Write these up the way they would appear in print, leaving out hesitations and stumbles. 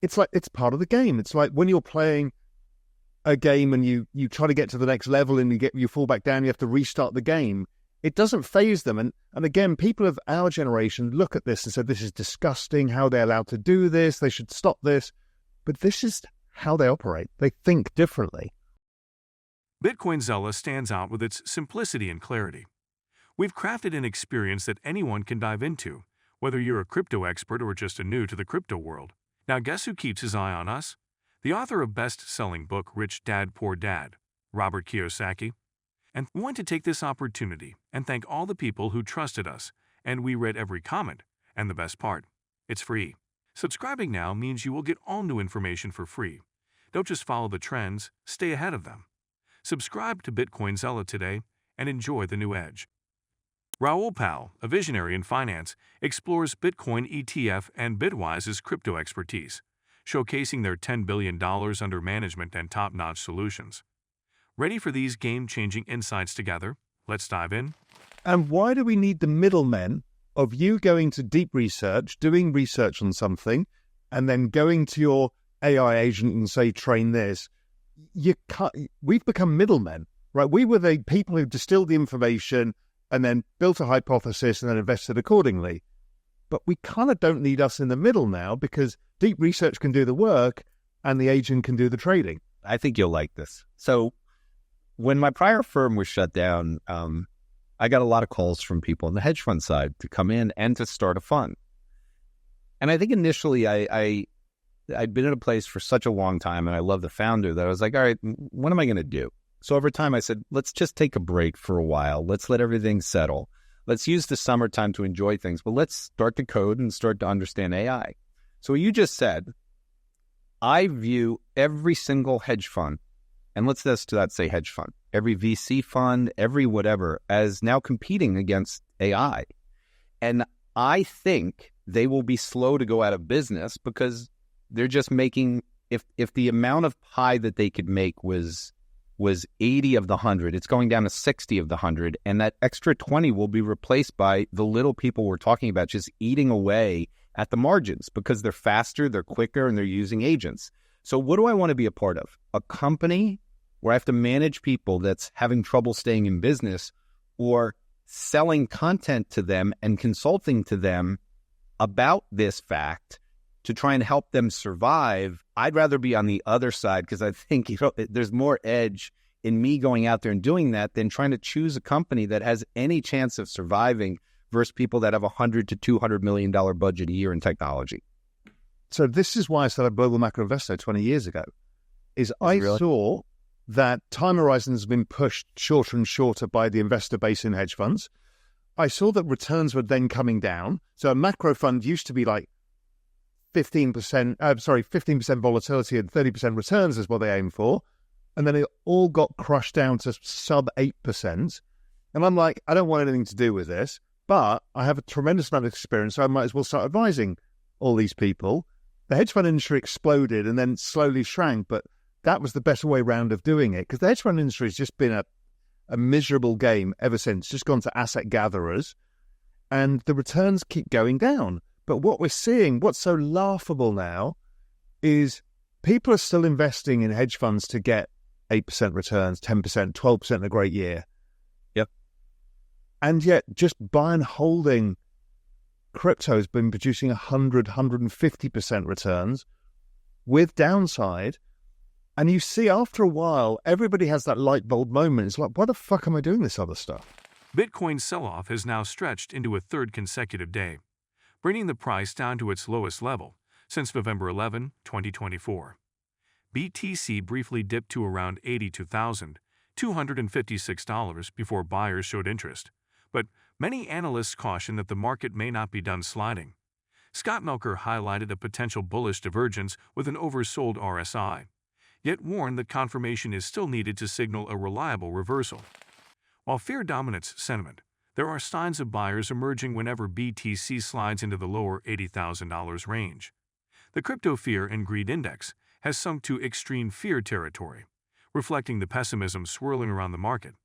it's like it's part of the game. It's like when you're playing a game and you try to get to the next level and you fall back down, you have to restart the game. It doesn't faze them. And again, people of our generation look at this and say, this is disgusting. How are they allowed to do this? They should stop this. But this is how they operate. They think differently. Bitcoin Zella stands out with its simplicity and clarity. We've crafted an experience that anyone can dive into, whether you're a crypto expert or just a new to the crypto world. Now guess who keeps his eye on us? The author of best-selling book Rich Dad Poor Dad, Robert Kiyosaki. And we want to take this opportunity and thank all the people who trusted us, and we read every comment. And the best part, it's free. Subscribing now means you will get all new information for free. Don't just follow the trends, stay ahead of them. Subscribe to Bitcoin Zella today and enjoy the new edge. Raoul, a visionary in finance, explores Bitcoin ETF and Bitwise's crypto expertise, showcasing their $10 billion under management and top-notch solutions. Ready for these game-changing insights together? Let's dive in. And why do we need the middlemen of you going to deep research, doing research on something, and then going to your AI agent and say, train this? We've become middlemen, right? We were the people who distilled the information and then built a hypothesis and then invested accordingly. But we kind of don't need us in the middle now because deep research can do the work and the agent can do the trading. I think you'll like this. So when my prior firm was shut down, I got a lot of calls from people on the hedge fund side to come in and to start a fund. And I think initially I'd been in a place for such a long time and I love the founder that I was like, all right, what am I going to do? So over time I said, let's just take a break for a while. Let's let everything settle. Let's use the summertime to enjoy things, but let's start to code and start to understand AI. So what you just said, I view every single hedge fund, and let's just say hedge fund, every VC fund, every whatever, as now competing against AI. And I think they will be slow to go out of business because they're just making, if the amount of pie that they could make was 80 of the 100, it's going down to 60 of the 100, and that extra 20 will be replaced by the little people we're talking about just eating away at the margins because they're faster, they're quicker, and they're using agents. So what do I want to be a part of? A company where I have to manage people that's having trouble staying in business, or selling content to them and consulting to them about this fact to try and help them survive? I'd rather be on the other side because I think there's more edge in me going out there and doing that than trying to choose a company that has any chance of surviving versus people that have $100 to $200 million budget a year in technology. So this is why I started Global Macro Investo 20 years ago, I saw that time horizons have been pushed shorter and shorter by the investor base in hedge funds. I saw that returns were then coming down. So a macro fund used to be like 15% volatility and 30% returns is what they aim for. And then it all got crushed down to sub 8%. And I'm like, I don't want anything to do with this, but I have a tremendous amount of experience, so I might as well start advising all these people. The hedge fund industry exploded and then slowly shrank, but that was the best way round of doing it, because the hedge fund industry has just been a miserable game ever since, just gone to asset gatherers, and the returns keep going down. But what we're seeing, what's so laughable now, is people are still investing in hedge funds to get 8% returns, 10%, 12% in a great year. Yep. And yet just buy and holding crypto has been producing 100, 150% returns with downside. And you see after a while, everybody has that light bulb moment. It's like, why the fuck am I doing this other stuff? Bitcoin's sell-off has now stretched into a third consecutive day, bringing the price down to its lowest level since November 11, 2024. BTC briefly dipped to around $82,256 before buyers showed interest, but many analysts caution that the market may not be done sliding. Scott Melker highlighted a potential bullish divergence with an oversold RSI, yet warned that confirmation is still needed to signal a reliable reversal. While fear dominates sentiment, there are signs of buyers emerging whenever BTC slides into the lower $80,000 range. The Crypto Fear and Greed Index has sunk to extreme fear territory, reflecting the pessimism swirling around the market.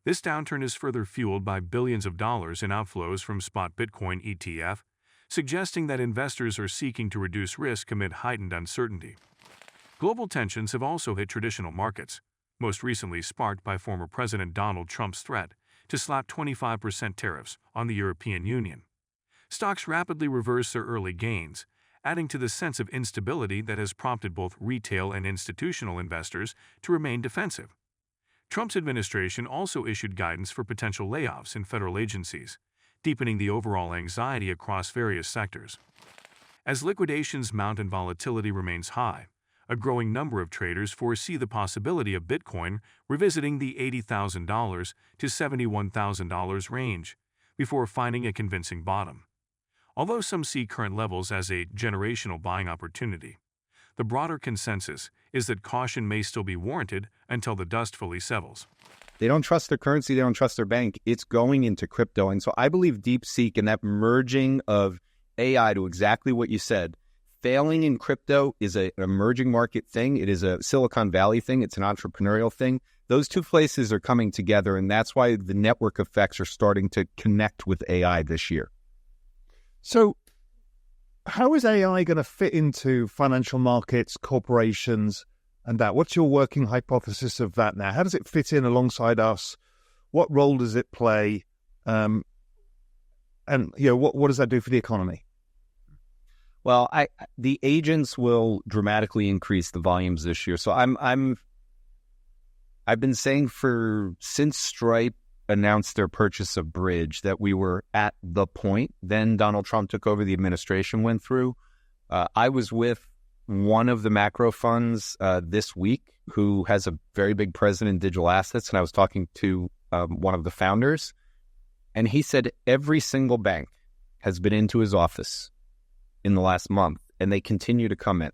This downturn is further fueled by billions of dollars in outflows from spot Bitcoin ETF, suggesting that investors are seeking to reduce risk amid heightened uncertainty. Global tensions have also hit traditional markets, most recently sparked by former President Donald Trump's threat to slap 25% tariffs on the European Union. Stocks rapidly reversed their early gains, adding to the sense of instability that has prompted both retail and institutional investors to remain defensive. Trump's administration also issued guidance for potential layoffs in federal agencies, deepening the overall anxiety across various sectors. As liquidations mount and volatility remains high, a growing number of traders foresee the possibility of Bitcoin revisiting the $80,000 to $71,000 range before finding a convincing bottom. Although some see current levels as a generational buying opportunity, the broader consensus is that caution may still be warranted until the dust fully settles. They don't trust their currency, they don't trust their bank. It's going into crypto. And so I believe DeepSeek and that merging of AI to exactly what you said, failing in crypto is an emerging market thing. It is a Silicon Valley thing. It's an entrepreneurial thing. Those two places are coming together, and that's why the network effects are starting to connect with AI this year. So how is AI going to fit into financial markets, corporations, and that? What's your working hypothesis of that now? How does it fit in alongside us? What role does it play? And what does that do for the economy? Well, the agents will dramatically increase the volumes this year. So I've been saying since Stripe announced their purchase of Bridge that we were at the point. Then Donald Trump took over, the administration went through. I was with one of the macro funds this week who has a very big presence in digital assets, and I was talking to one of the founders, and he said every single bank has been into his office in the last month, and they continue to come in.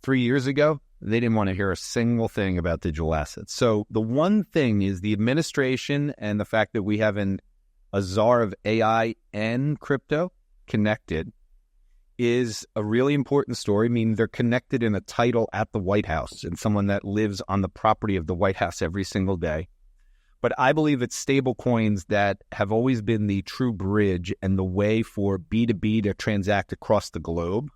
3 years ago, they didn't want to hear a single thing about digital assets. So the one thing is the administration and the fact that we have a czar of AI and crypto connected is a really important story. I mean, they're connected in a title at the White House and someone that lives on the property of the White House every single day. But I believe it's stable coins that have always been the true bridge and the way for B2B to transact across the globe.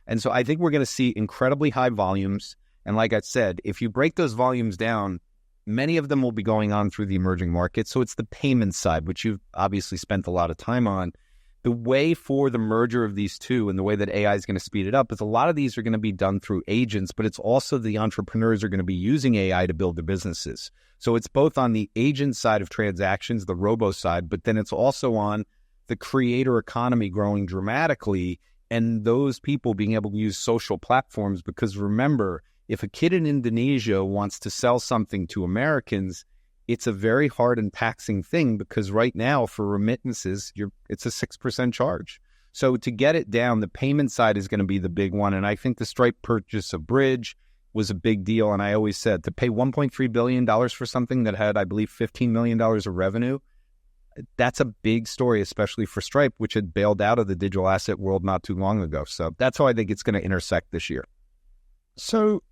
And so I think we're going to see incredibly high volumes. And like I said, if you break those volumes down, many of them will be going on through the emerging markets. So it's the payment side, which you've obviously spent a lot of time on. The way for the merger of these two and the way that AI is going to speed it up is a lot of these are going to be done through agents, but it's also the entrepreneurs are going to be using AI to build their businesses. So it's both on the agent side of transactions, the robo side, but then it's also on the creator economy growing dramatically and those people being able to use social platforms. Because remember, if a kid in Indonesia wants to sell something to Americans, it's a very hard and taxing thing because right now for remittances, it's a 6% charge. So to get it down, the payment side is going to be the big one. And I think the Stripe purchase of Bridge was a big deal. And I always said to pay $1.3 billion for something that had, I believe, $15 million of revenue, that's a big story, especially for Stripe, which had bailed out of the digital asset world not too long ago. So that's how I think it's going to intersect this year. So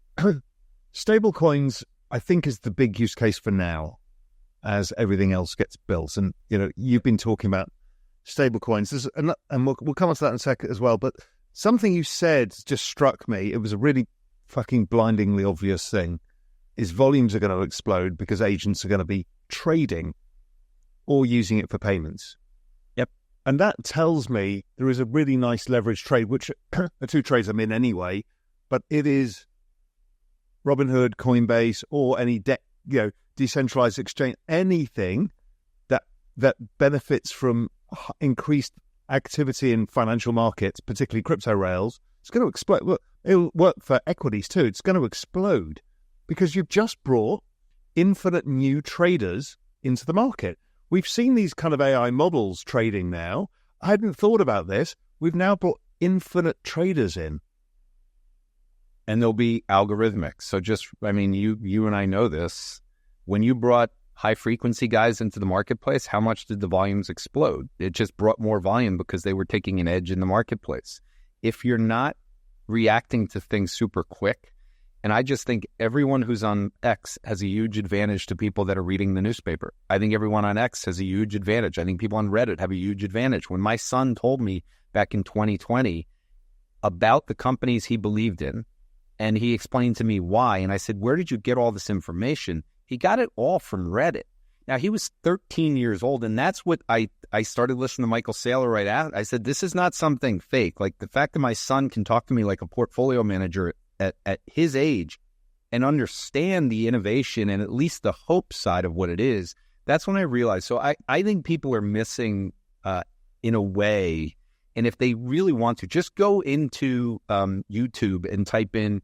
stable coins, I think, is the big use case for now as everything else gets built. And, you've been talking about stable coins, and we'll come on to that in a second as well. But something you said just struck me. It was a really fucking blindingly obvious thing, is volumes are going to explode because agents are going to be trading or using it for payments. Yep. And that tells me there is a really nice leverage trade, which are two trades I'm in anyway, but it is Robinhood, Coinbase, or any decentralized exchange, anything that benefits from increased activity in financial markets, particularly crypto rails. It's going to explode. Look, it'll work for equities too. It's going to explode because you've just brought infinite new traders into the market. We've seen these kind of AI models trading now. I hadn't thought about this. We've now brought infinite traders in. And they'll be algorithmic. So you and I know this. When you brought high-frequency guys into the marketplace, how much did the volumes explode? It just brought more volume because they were taking an edge in the marketplace. If you're not reacting to things super quick And I just think everyone who's on X has a huge advantage to people that are reading the newspaper. I think everyone on X has a huge advantage. I think people on Reddit have a huge advantage. When my son told me back in 2020 about the companies he believed in, and he explained to me why, and I said, where did you get all this information? He got it all from Reddit. Now, he was 13 years old, and that's what I started listening to Michael Saylor right out. I said, this is not something fake. Like, the fact that my son can talk to me like a portfolio manager at his age and understand the innovation and at least the hope side of what it is, that's when I realized. So I think people are missing in a way, and if they really want to, just go into YouTube and type in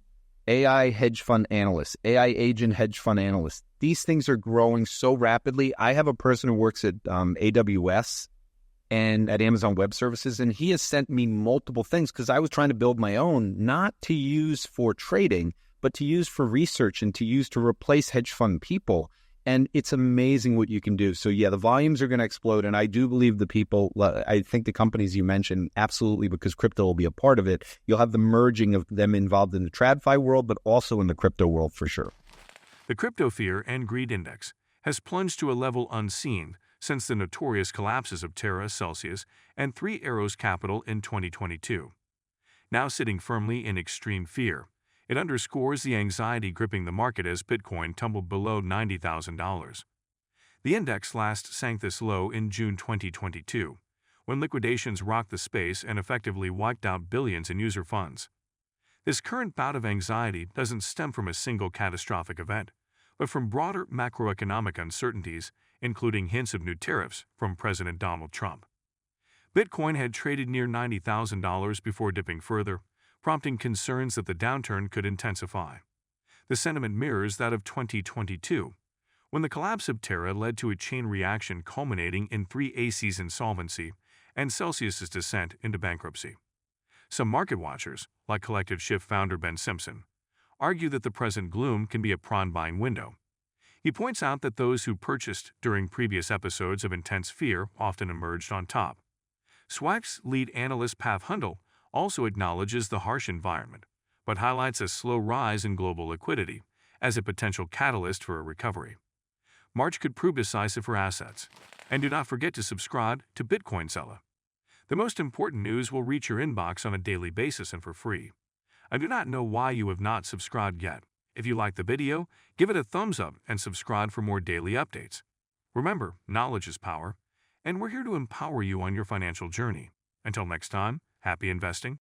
AI hedge fund analyst, AI agent hedge fund analyst. These things are growing so rapidly. I have a person who works at AWS and at Amazon Web Services, and he has sent me multiple things because I was trying to build my own, not to use for trading, but to use for research and to use to replace hedge fund people. And it's amazing what you can do. So yeah, the volumes are going to explode. And I do believe the people, I think the companies you mentioned, absolutely, because crypto will be a part of it. You'll have the merging of them involved in the TradFi world, but also in the crypto world for sure. The Crypto Fear and Greed Index has plunged to a level unseen since the notorious collapses of Terra, Celsius, and Three Arrows Capital in 2022. Now sitting firmly in extreme fear, it underscores the anxiety gripping the market as Bitcoin tumbled below $90,000. The index last sank this low in June 2022, when liquidations rocked the space and effectively wiped out billions in user funds. This current bout of anxiety doesn't stem from a single catastrophic event, but from broader macroeconomic uncertainties, including hints of new tariffs from President Donald Trump. Bitcoin had traded near $90,000 before dipping further, prompting concerns that the downturn could intensify. The sentiment mirrors that of 2022, when the collapse of Terra led to a chain reaction culminating in 3AC's insolvency and Celsius's descent into bankruptcy. Some market watchers, like Collective Shift founder Ben Simpson, argue that the present gloom can be a prawn buying window. He points out that those who purchased during previous episodes of intense fear often emerged on top. SWAC's lead analyst Pav Hundal also acknowledges the harsh environment, but highlights a slow rise in global liquidity as a potential catalyst for a recovery. March could prove decisive for assets. And do not forget to subscribe to Bitcoin Seller. The most important news will reach your inbox on a daily basis and for free. I do not know why you have not subscribed yet. If you like the video, give it a thumbs up and subscribe for more daily updates. Remember, knowledge is power, and we're here to empower you on your financial journey. Until next time, happy investing.